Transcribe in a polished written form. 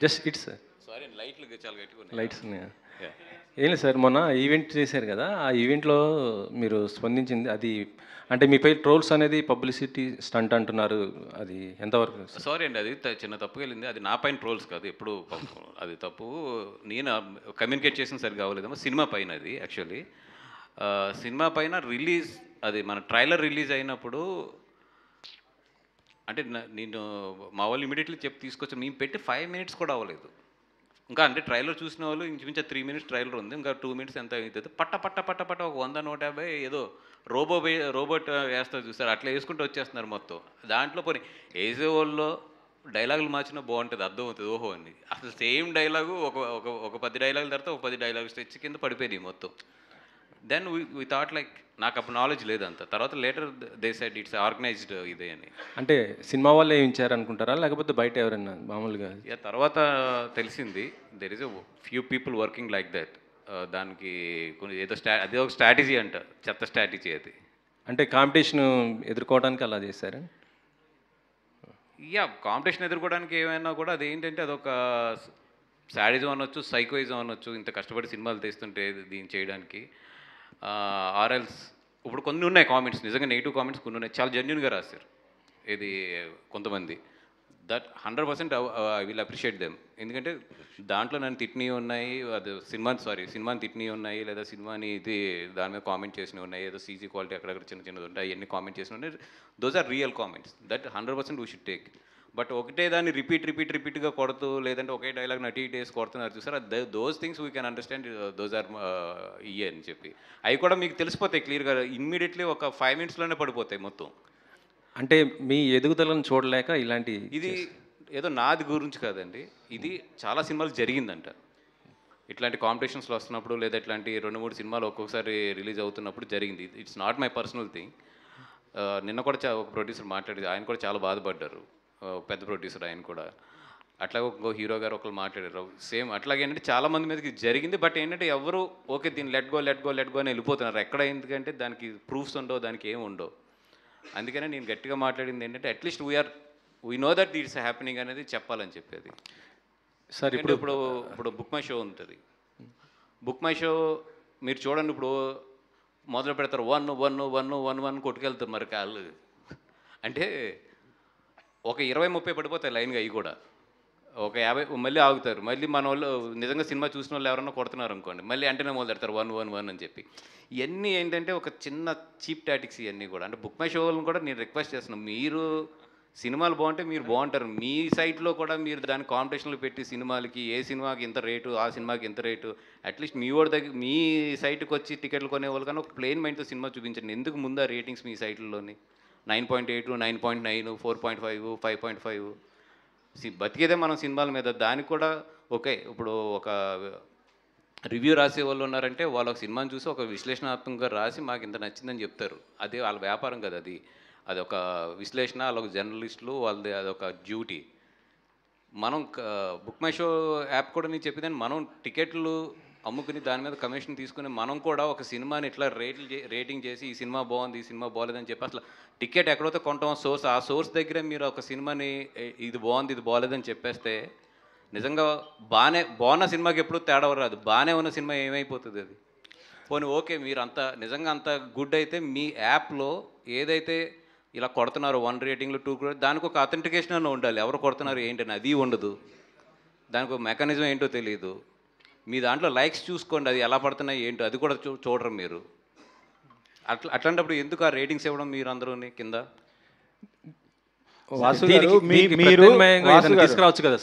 Just it's sorry లైట్లు చాలా గట్టిగా ఉన్నాయి. లైట్స్ ఉన్నాయా? Yeah. ఏం లేదు సార్, మొన్న ఈవెంట్ చేశారు కదా, ఆ ఈవెంట్లో మీరు స్పందించింది అది, అంటే మీపై ట్రోల్స్ అనేది పబ్లిసిటీ స్టంట్ అంటున్నారు, అది ఎంతవరకు సార్? సారీ అండి, అది చిన్న తప్పుగా వెళ్ళింది. అది నా పైన ట్రోల్స్ కాదు, ఎప్పుడు అది తప్పు. నేను కమ్యూనికేట్ చేసిన సరిగ్గా అవ్వలేదమ్మా. సినిమా పైన అది యాక్చువల్లీ సినిమా పైన రిలీజ్, అది మన ట్రైలర్ రిలీజ్ అయినప్పుడు అంటే నేను మా వాళ్ళు ఇమీడియట్లీ చెప్పి తీసుకొచ్చి మేము పెట్టి 5 minutes కూడా అవ్వలేదు ఇంకా. అంటే ట్రైలర్ చూసిన వాళ్ళు ఇంచుమించు 3 minutes ట్రైలర్ ఉంది, ఇంకా 2 minutes ఎంత అవుతుంది, పట్ట పట్ట పట్ట పట్ట ఒక 100-150 ఏదో రోబోట్ వేస్తారు చూస్తారు, అట్లా వేసుకుంటూ వచ్చేస్తున్నారు మొత్తం. దాంట్లో పోనీ వేసే వాళ్ళు డైలాగులు మార్చినా బాగుంటుంది, అర్థం అవుతుంది ఓహో అని. అసలు సేమ్ డైలాగు ఒక ఒక ఒక 10 డైలాగుల తర్వాత ఒక 10 డైలాగ్స్ తెచ్చి కింద పడిపోయినాయి మొత్తం. దెన్ వి థాట్ లైక్, నాకు అప్పుడు నాలెడ్జ్ లేదంత. తర్వాత later they said it's organised ఇదే అని. అంటే సినిమా వాళ్ళే ఇచ్చారు అనుకుంటారా, లేకపోతే బయట ఎవరైనా మామూలుగా? యా, తర్వాత తెలిసింది there is a few people working like that. దానికి కొన్ని ఏదో అదే ఒక స్ట్రాటజీ అంట, చెత్త స్ట్రాటజీ అది. అంటే కాంపిటీషన్ ఎదుర్కోవడానికి అలా చేశారు? యా, కాంపిటీషన్ ఎదుర్కోవడానికి ఏమైనా కూడా అదేంటంటే అదొక శాడిజం అనొచ్చు, సైకోయిజం అనొచ్చు. ఇంత కష్టపడి సినిమాలు తీస్తుంటే దీన్ని చేయడానికి. ఆర్ఎల్స్ ఇప్పుడు కొన్ని ఉన్నాయి కామెంట్స్, నిజంగా నెగిటివ్ కామెంట్స్ కొన్ని ఉన్నాయి, చాలా జెన్యున్గా రాశారు ఇది కొంతమంది. That 100% I will appreciate them. ఎందుకంటే దాంట్లో నన్ను తిట్టినవి ఉన్నాయి, అది సినిమాని తిట్టినవి ఉన్నాయి, లేదా సినిమాని ఇది దాని మీద కామెంట్ చేసినవి ఉన్నాయి, ఏదో సీజీ క్వాలిటీ అక్కడక్కడ చిన్న చిన్నది ఉంటాయి, అవన్నీ కామెంట్ చేసినవి ఉన్నాయి. Those are real comments, that 100% we should take. But ఒకటే దాన్ని రిపీట్గా కొడుతూ, లేదంటే ఒకే డైలాగ్ నటి డేస్ కొడుతున్నారు చూసారు, those things we can understand, those are ఇయే అని చెప్పి. అవి కూడా మీకు తెలిసిపోతాయి క్లియర్గా, ఇమ్మీడియట్లీ ఒక 5 minutesలోనే పడిపోతాయి మొత్తం. అంటే మీ ఎదుగుదలను చూడలేక ఇలాంటి ఇది ఏదో నాది గురించి కాదండి, ఇది చాలా సినిమాలు జరిగిందంట. ఇట్లాంటి కాంపిటీషన్స్లో వస్తున్నప్పుడు, లేదా ఇట్లాంటి 2-3 సినిమాలు ఒక్కొక్కసారి రిలీజ్ అవుతున్నప్పుడు జరిగింది. It's not my personal thing. నిన్న కూడా ఒక ప్రొడ్యూసర్ మాట్లాడేది, ఆయన కూడా చాలా బాధపడ్డారు, పెద్ద ప్రొడ్యూసర్ ఆయన కూడా. అట్లాగే ఇంకో హీరో గారు ఒకరు మాట్లాడారు సేమ్ అట్లాగే. ఏంటంటే చాలామంది మీదకి జరిగింది, బట్ ఏంటంటే ఎవరు ఓకే దీన్ని లెట్ గో అని వెళ్ళిపోతున్నారు. ఎక్కడ ఎందుకంటే దానికి ప్రూఫ్స్ ఉండవు, దానికి ఏమి ఉండవు. అందుకనే నేను గట్టిగా మాట్లాడింది ఏంటంటే at least we know that it's happening అనేది చెప్పాలని చెప్పేది. సార్ ఇప్పుడు బుక్ మై షో ఉంటుంది. బుక్ మై షో మీరు చూడండి, ఇప్పుడు మొదలు పెడతారు 1 కొట్టుకెళ్తారు మరి కాళ్ళు. అంటే ఒక 20-30 పడిపోతాయి లైన్గా, అవి కూడా ఒక 50 మళ్ళీ ఆగుతారు. మళ్ళీ మన వాళ్ళు నిజంగా సినిమా చూసిన వాళ్ళు ఎవరన్నా కొడుతున్నారు అనుకోండి, మళ్ళీ అంటేనే మొదలు పెడతారు 1 అని చెప్పి. ఇవన్నీ ఏంటంటే ఒక చిన్న చీప్ టాటిక్స్ ఇవన్నీ కూడా. అంటే బుక్ మై షో వాళ్ళని కూడా నేను రిక్వెస్ట్ చేస్తున్నాను, మీరు సినిమాలు బాగుంటే మీరు బాగుంటారు, మీ సైట్లో కూడా మీరు దాని కాంపిటీషన్లు పెట్టి సినిమాలకి, ఏ సినిమాకి ఇంత రేటు, ఆ సినిమాకి ఇంత రేటు, అట్లీస్ట్ మీ వాడి దగ్గర మీ సైట్కి వచ్చి టికెట్లు కొనేవాళ్ళు కానీ ఒక ప్లెయిన్ మైండ్తో సినిమా చూపించండి. ఎందుకు ముందు ఆ రేటింగ్స్ మీ సైట్లలోని 9.8, 9.9, 4.5, 5.5 బతికేదే మనం సినిమాల మీద. దానికి కూడా ఓకే, ఇప్పుడు ఒక రివ్యూ రాసే వాళ్ళు ఉన్నారంటే వాళ్ళు ఒక సినిమాని చూసి ఒక విశ్లేషణాత్మకంగా రాసి మాకు ఇంత నచ్చిందని చెప్తారు. అదే వాళ్ళ వ్యాపారం కదా, అది ఒక విశ్లేషణ, వాళ్ళొక జర్నలిస్టులు, వాళ్ళది అదొక డ్యూటీ. మనం బుక్ మై షో యాప్ కూడా నేను చెప్పేదాన్ని, మనం టికెట్లు అమ్ముకుని దాని మీద కమిషన్ తీసుకుని మనం కూడా ఒక సినిమాని ఇట్లా రేటింగ్ చేసి ఈ సినిమా బాగుంది, ఈ సినిమా బాగలేదని చెప్పి అసలు టికెట్ ఎక్కడైతే కొంటాం సోర్స్, ఆ సోర్స్ దగ్గరే మీరు ఒక సినిమాని ఇది బాగుంది ఇది బాగలేదని చెప్పేస్తే నిజంగా బాగున్న సినిమాకి ఎప్పుడు తేడా రాదు. బాగానే ఉన్న సినిమా ఏమైపోతుంది అది. పోనీ ఓకే, మీరు నిజంగా అంత గుడ్ అయితే మీ యాప్లో ఏదైతే ఇలా కొడుతున్నారు 1 రేటింగ్లు 2 దానికి ఒక అథెంటికేషన్ అన్న ఉండాలి, ఎవరు కొడుతున్నారు ఏంటని. అది ఉండదు, దానికి ఒక మెకానిజం ఏంటో తెలియదు. మీ దాంట్లో లైక్స్ చూసుకోండి, అది ఎలా పడుతున్నాయి ఏంటో అది కూడా చూడరు మీరు. అట్లాంటప్పుడు ఎందుకు ఆ రేటింగ్స్ ఇవ్వడం మీరు అందరూ కింద? వాసు గారు, మీరు తీసుకురావచ్చు కదా